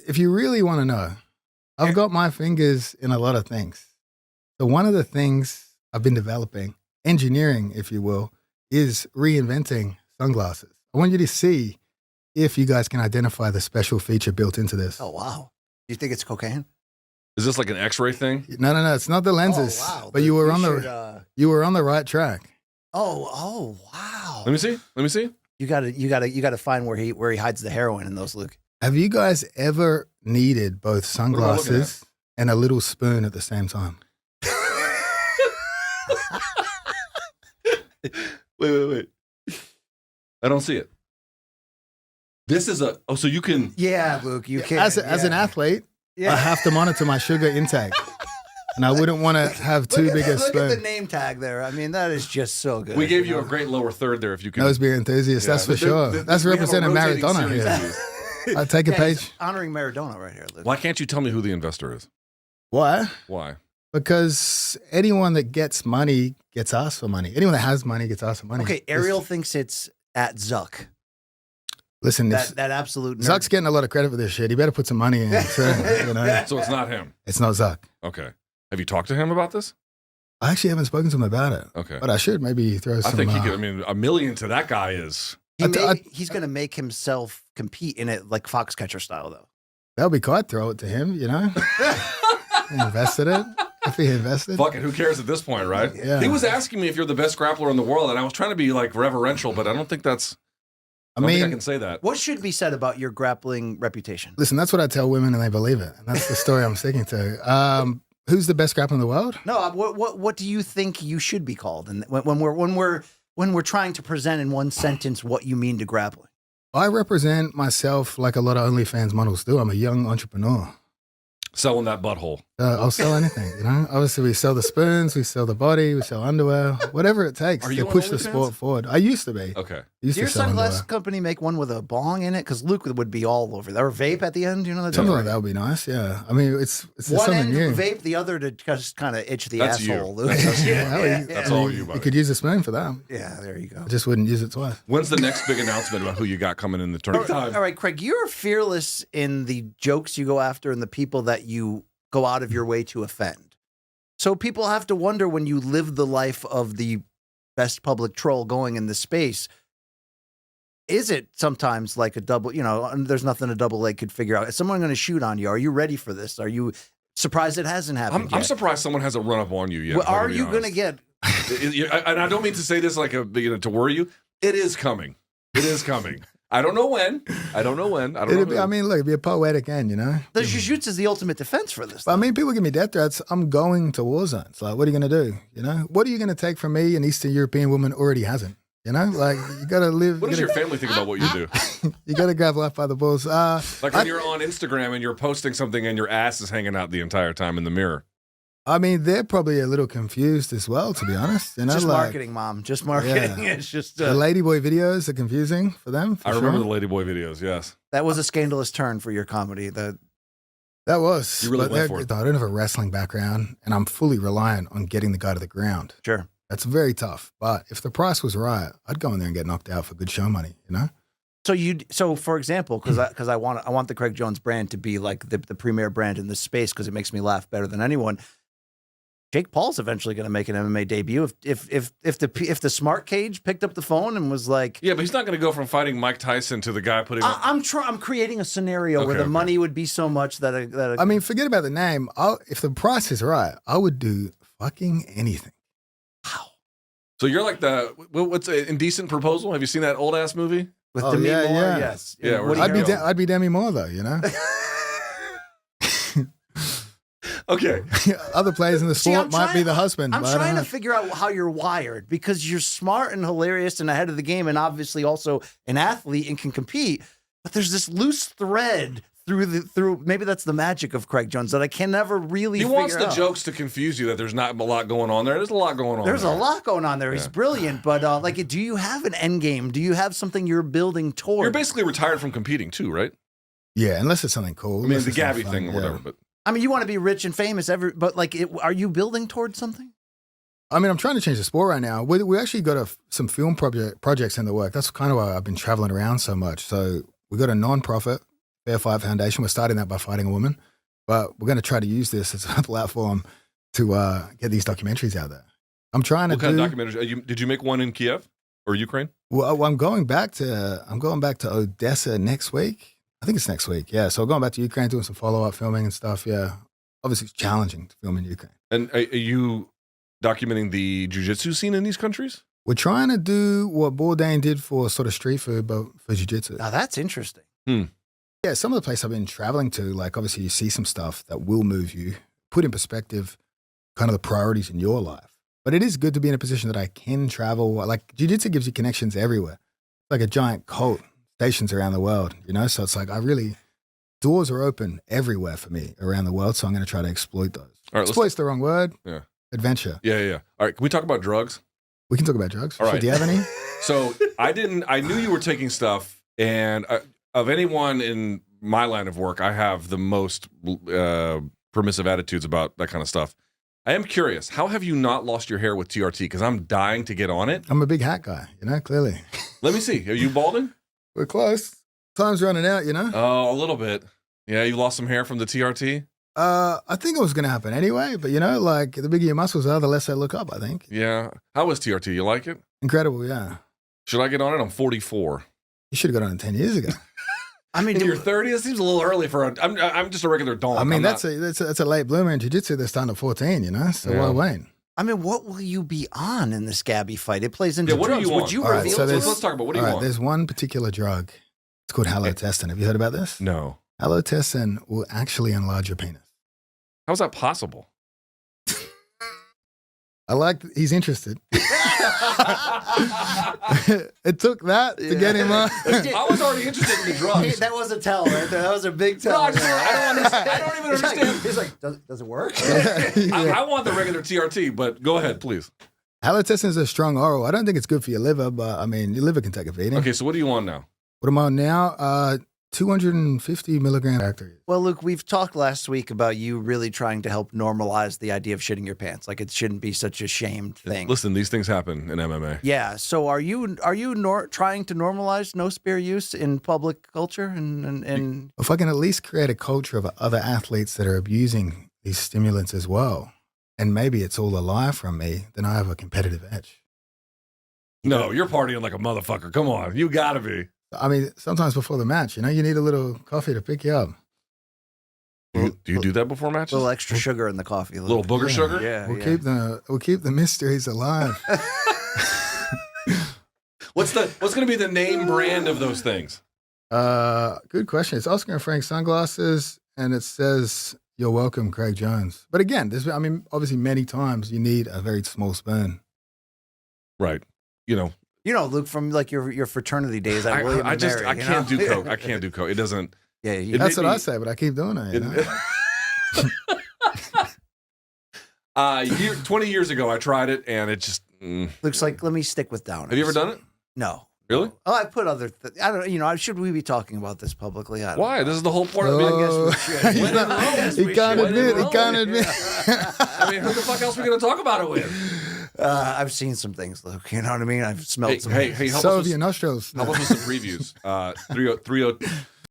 if you really want to know, I've got my fingers in a lot of things. So one of the things I've been developing, engineering, if you will, is reinventing sunglasses. I want you to see if you guys can identify the special feature built into this. Oh, wow. Do you think it's cocaine? Is this like an X-ray thing? No. It's not the lenses. Oh, wow. But you were on the right track. Oh, wow. Let me see. You gotta find where he hides the heroin in those, Luke. Have you guys ever needed both sunglasses and a little spoon at the same time? Wait. I don't see it. This is so you can. Yeah, Luke, you can. As an athlete, I have to monitor my sugar intake. And I wouldn't want to have too big a spoon. Look at the name tag there. I mean, that is just so good. We gave you a great lower third there if you can. Nose beer enthusiast, that's for sure. That's representing Maradona here. I take a page. Honoring Maradona right here, Luke. Why can't you tell me who the investor is? Why? Because anyone that gets money gets asked for money. Anyone that has money gets asked for money. Okay, Ariel thinks it's at Zuck. Listen, that absolute nerd. Zuck's getting a lot of credit for this shit. He better put some money in. So it's not him. It's not Zuck. Okay. Have you talked to him about this? I actually haven't spoken to him about it. Okay. But I should maybe throw some. I think he could. I mean, $1 million to that guy is. He's going to make himself compete in it like Foxcatcher style, though. That would be cool. I'd throw it to him, you know? Invested it. If he invested. Fuck it. Who cares at this point, right? Yeah. He was asking me if you're the best grappler in the world, and I was trying to be like reverential, but I don't think that's. I think I can say that. What should be said about your grappling reputation? Listen, that's what I tell women and they believe it. And that's the story I'm sticking to. Who's the best grappler in the world? No, what do you think you should be called? And when we're trying to present in one sentence what you mean to grappling. I represent myself like a lot of OnlyFans models do. I'm a young entrepreneur. Selling that butthole. I'll sell anything, you know? Obviously, we sell the spoons, we sell the body, we sell underwear, whatever it takes to push the sport forward. I used to be. Okay. Does your sunglass company make one with a bong in it? Because Luke would be all over there. Or vape at the end, you know? Something like that would be nice, yeah. I mean, it's one something end new. vape, the other to just kind of itch the asshole. You. That's all you, buddy. You could use a spoon for that. Yeah, there you go. I just wouldn't use it twice. When's the next big announcement about who you got coming in the tournament? All right, Craig, you're fearless in the jokes you go after and the people that you go out of your way to offend. So people have to wonder when you live the life of the best public troll going in this space, is it sometimes like a double, you know, there's nothing a double leg could figure out. Is someone going to shoot on you? Are you ready for this? Are you surprised it hasn't happened yet? I'm surprised someone hasn't run up on you yet. Well, are you going to get... And I don't mean to say this like to worry you. It is coming. It is coming. I don't know when. I don't know. I mean, look, it'd be a poetic end, you know? The jujutsu is the ultimate defense for this. But, I mean, people give me death threats. I'm going to war zones. Like, what are you going to do? You know? What are you going to take from me an Eastern European woman already hasn't? You know? Like, you got to live. What does your family think about what you do? You got to grab life by the balls. Like when you're on Instagram and you're posting something and your ass is hanging out the entire time in the mirror. I mean, they're probably a little confused as well, to be honest. You know, just marketing, Mom. Just marketing. Yeah. It's just the Ladyboy videos are confusing for them. I remember the Ladyboy videos. Yes, that was a scandalous turn for your comedy. That was. You really went for it. I don't have a wrestling background, and I'm fully reliant on getting the guy to the ground. Sure, that's very tough. But if the price was right, I'd go in there and get knocked out for good show money. You know. So for example, because I want the Craig Jones brand to be like the premier brand in this space because it makes me laugh better than anyone. Jake Paul's eventually going to make an MMA debut if the smart cage picked up the phone and was like, yeah, but he's not going to go from fighting Mike Tyson to the guy putting. I'm creating a scenario where the money would be so much that I mean, forget about the name. If the price is right, I would do fucking anything. Wow. So you're like what's an Indecent Proposal? Have you seen that old ass movie with Demi Moore? Yeah. Yes. Yeah. I'd be Demi Moore though, you know. Okay. Other players in the sport might be the husband. I'm trying to figure out how you're wired because you're smart and hilarious and ahead of the game and obviously also an athlete and can compete. But there's this loose thread through maybe that's the magic of Craig Jones that I can never really figure out. He wants the jokes to confuse you that there's not a lot going on there. There's a lot going on. There's a lot going on there. He's brilliant. But do you have an end game? Do you have something you're building toward? You're basically retired from competing too, right? Yeah, unless it's something cool. I mean, the Gabby thing or whatever, but. I mean, you want to be rich and famous, but are you building towards something? I mean, I'm trying to change the sport right now. We actually got some film projects in the work. That's kind of why I've been traveling around so much. So we got a non-profit Fair Fight Foundation. We're starting that by fighting a woman, but we're going to try to use this as a platform to get these documentaries out there. I'm trying What to kind of documentaries? Did you make one in Kiev or Ukraine? Well, I'm going back to Odessa next week. I think it's next week. Yeah. So I'm going back to Ukraine, doing some follow-up filming and stuff. Yeah. Obviously, it's challenging to film in Ukraine. And are you documenting the jiu-jitsu scene in these countries? We're trying to do what Bourdain did for sort of street food, but for jiu-jitsu. Now that's interesting. Yeah, some of the places I've been traveling to, like obviously you see some stuff that will move you, put in perspective kind of the priorities in your life. But it is good to be in a position that I can travel. Like jiu-jitsu gives you connections everywhere. It's like a giant cult, stations around the world, you know? So it's like doors are open everywhere for me around the world. So I'm going to try to exploit those. All right, Exploit's the wrong word. Yeah. Adventure. Yeah. All right, can we talk about drugs? We can talk about drugs. All right. Do you have any? So I knew you were taking stuff, and of anyone in my line of work, I have the most permissive attitudes about that kind of stuff. I am curious, how have you not lost your hair with TRT? Because I'm dying to get on it. I'm a big hat guy, you know, clearly. Let me see. Are you balding? We're close. Time's running out, you know? Oh, a little bit. Yeah, you lost some hair from the TRT? I think it was going to happen anyway, but you know, like the bigger your muscles are, the less they look up, I think. Yeah. How was TRT? You like it? Incredible, yeah. Should I get on it? I'm 44. You should have got on it 10 years ago. I mean, In your 30s? It seems a little early for I'm just a regular donk. I mean, I'm that's a late bloomer in jiu-jitsu. They're starting at 14, you know? So Yeah. why wait? I mean, what will you be on in this Gabby fight? It plays into Yeah, what are drugs. you Would on? you All right, reveal so to there's- us? Let's talk about what do All you right, want? there's one particular drug. It's called halotestin. Have you heard about this? No. Halotestin will actually enlarge your penis. How's that possible? He's interested. It took that to get him on. I was already interested in the drugs. That was a tell right there. That was a big tell. No, I don't even understand. He's like, does it work? I want the regular TRT, but go ahead, please. Halotestin is a strong oral. I don't think it's good for your liver, but I mean, your liver can take a beating. Okay, so what do you want now? What am I on now? 250 milligram bacteria. Well, Luke, we've talked last week about you really trying to help normalize the idea of shitting your pants. Like it shouldn't be such a shamed thing. Listen, these things happen in MMA. Yeah. So are you trying to normalize no spear use in public culture and If I can at least create a culture of other athletes that are abusing these stimulants as well, and maybe it's all a lie from me, then I have a competitive edge. No, you're partying like a motherfucker. Come on, you gotta be. I mean, sometimes before the match, you know, you need a little coffee to pick you up. Do you do that before a matches? little extra sugar in the coffee? A little booger Yeah. sugar? Yeah. We'll keep the mysteries alive. What's gonna be the name brand of those things? Good question. It's Oscar and Frank sunglasses, and it says "You're welcome, Craig Jones." But again, obviously, many times you need a very small spoon. Right. You know, Luke, from like your fraternity days at William I and just Mary, I you can't know? do coke. I can't do coke. It doesn't. Yeah. It That's made what I me- say, but I keep doing it. You know? 20 years ago, I tried it, and it just. Looks like, let me stick with downers. Have you ever done it? No. Really? Oh, I put other. I don't. Should we be talking about this publicly? I don't Why? know. This is the whole point. Oh, I mean, he's When not- in Rome. he can't When in admit. He Rome. can't admit. I mean, who the fuck else are we going to talk about it with? I've seen some things, Luke. You know what I mean? I've smelled some. Hey, help So us have with, your nostrils. help us with some previews. 30